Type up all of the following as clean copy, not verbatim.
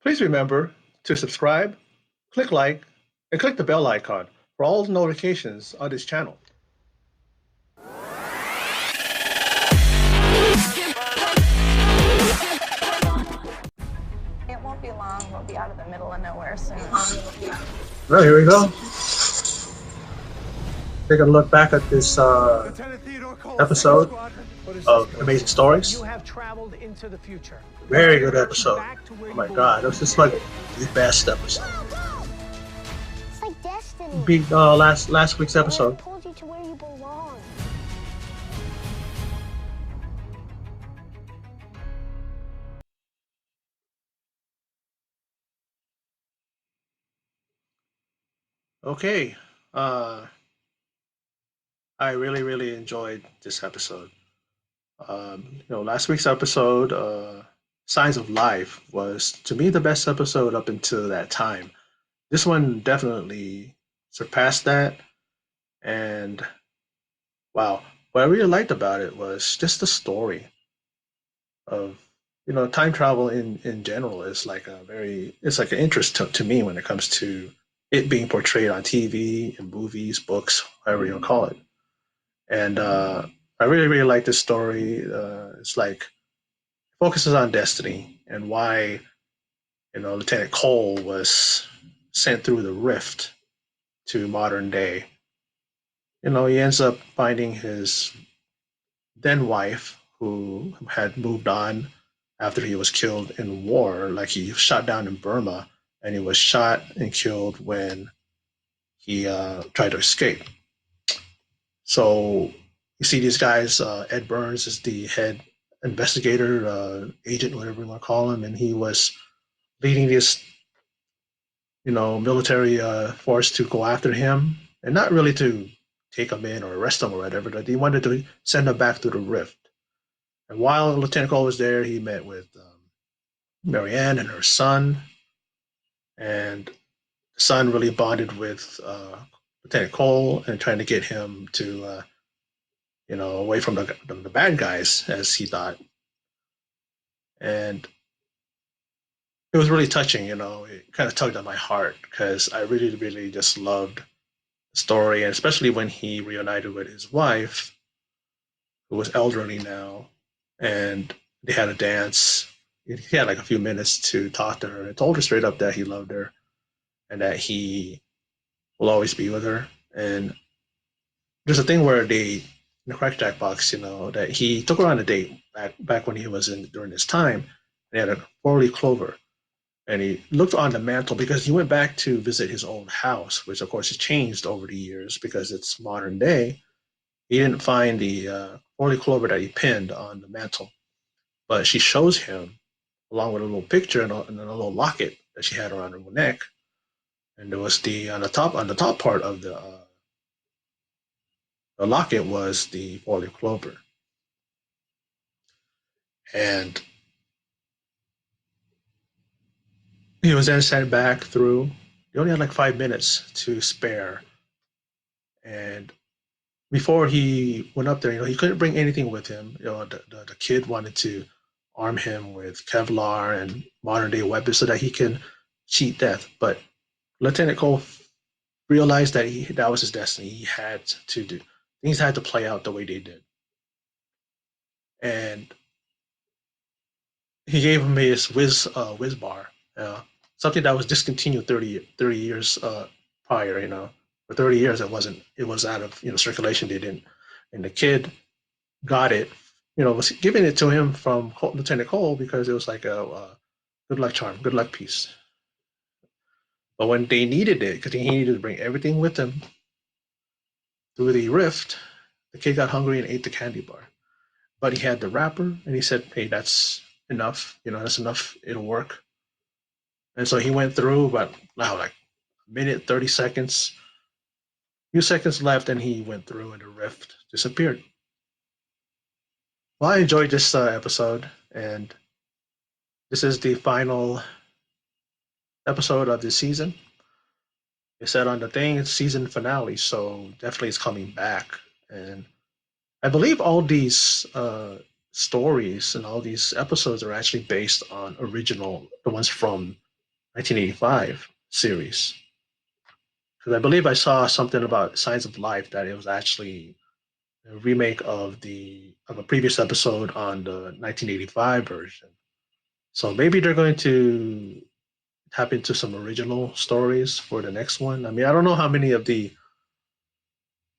Please remember to subscribe, click like, and click the bell icon for all notifications on this channel. It won't be long. We'll be out of the middle of nowhere soon. Well, here we go. Take a look back at this episode of Amazing Stories. You have traveled into the future. Very good episode. Oh my god, it was just like the best episode. It's like destiny. Beat last week's episode. I pulled you to where you belong. Okay, I really enjoyed this episode. Last week's episode, Signs of Life, was to me the best episode up until that time. This one definitely surpassed that, and wow, what I really liked about it was just the story of time travel in general is like it's like an interest to me when it comes to it being portrayed on TV and movies, books, whatever you call it. And I really like this story. It's like focuses on destiny and why Lieutenant Cole was sent through the rift to modern day. He ends up finding his then wife, who had moved on after he was killed in war. Like, he was shot down in Burma, and he was shot and killed when he tried to escape. So you see these guys. Ed Burns is the head investigator, agent, whatever you want to call him, and he was leading this, military force to go after him, and not really to take him in or arrest him or whatever, but he wanted to send him back to the rift. And while Lieutenant Cole was there, he met with Marianne and her son, and the son really bonded with Lieutenant Cole and trying to get him to, away from the bad guys, as he thought. And it was really touching. It kind of tugged at my heart because I really just loved the story, and especially when he reunited with his wife, who was elderly now, and they had a dance. He had like a few minutes to talk to her and told her straight up that he loved her and that he will always be with her. And there's a thing where they, in the Crackjack box, that he took her on a date back when he was during his time. They had a 4-leaf clover, and he looked on the mantle because he went back to visit his old house, which of course has changed over the years because it's modern day. He didn't find the 4-leaf clover that he pinned on the mantle, but she shows him along with a little picture and a little locket that she had around her neck, and there was on the top part of the locket was the 4-leaf clover. And he was then sent back through. He only had like 5 minutes to spare, and before he went up there, he couldn't bring anything with him. The kid wanted to arm him with Kevlar and modern day weapons so that he can cheat death. But Lieutenant Cole realized that that was his destiny. He had to do things had to play out the way they did, and he gave him his whiz bar, something that was discontinued 30 years prior. For 30 years it was out of circulation. They didn't, and the kid got it. Was giving it to him from Lieutenant Cole because it was like a good luck charm, good luck piece. But when they needed it, because he needed to bring everything with him through the rift, the kid got hungry and ate the candy bar. But he had the wrapper, and he said, "Hey, that's enough. That's enough. It'll work." And so he went through about like a minute, 30 seconds, few seconds left, and he went through, and the rift disappeared. Well, I enjoyed this episode, and this is the final episode of this season. It said on the thing it's season finale, so definitely it's coming back. And I believe all these stories and all these episodes are actually based on the ones from 1985 series. Because I believe I saw something about Signs of Life that it was actually a remake of a previous episode on the 1985 version. So maybe they're going to tap into some original stories for the next one. I mean, I don't know how many of the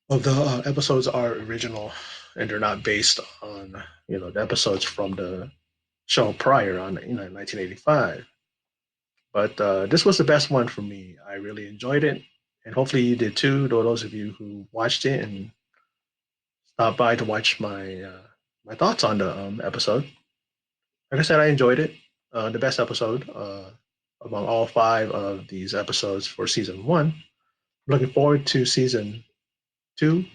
episodes are original and they're not based on the episodes from the show prior on 1985. But this was the best one for me. I really enjoyed it, and hopefully you did too. Though those of you who watched it and stopped by to watch my thoughts on the episode. Like I said, I enjoyed it. The best episode among all five of these episodes for season one. Looking forward to season two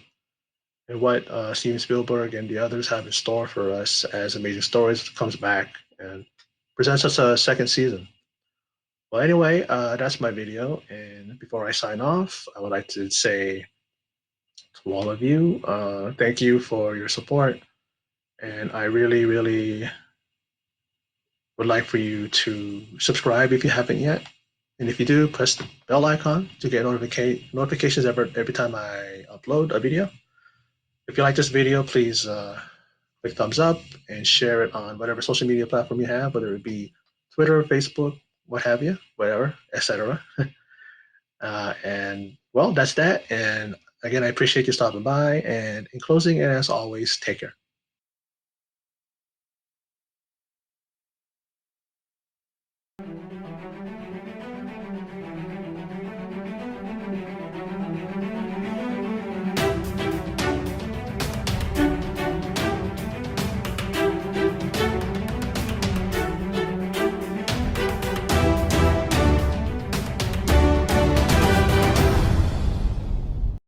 and what Steven Spielberg and the others have in store for us as Amazing Stories comes back and presents us a second season. Well, anyway, that's my video. And before I sign off, I would like to say to all of you, thank you for your support. And I really, really would like for you to subscribe if you haven't yet. And if you do, press the bell icon to get notifications every time I upload a video. If you like this video, please click thumbs up and share it on whatever social media platform you have, whether it be Twitter, Facebook, what have you, whatever, etc. And well, that's that. And again, I appreciate you stopping by. And in closing, and as always, take care.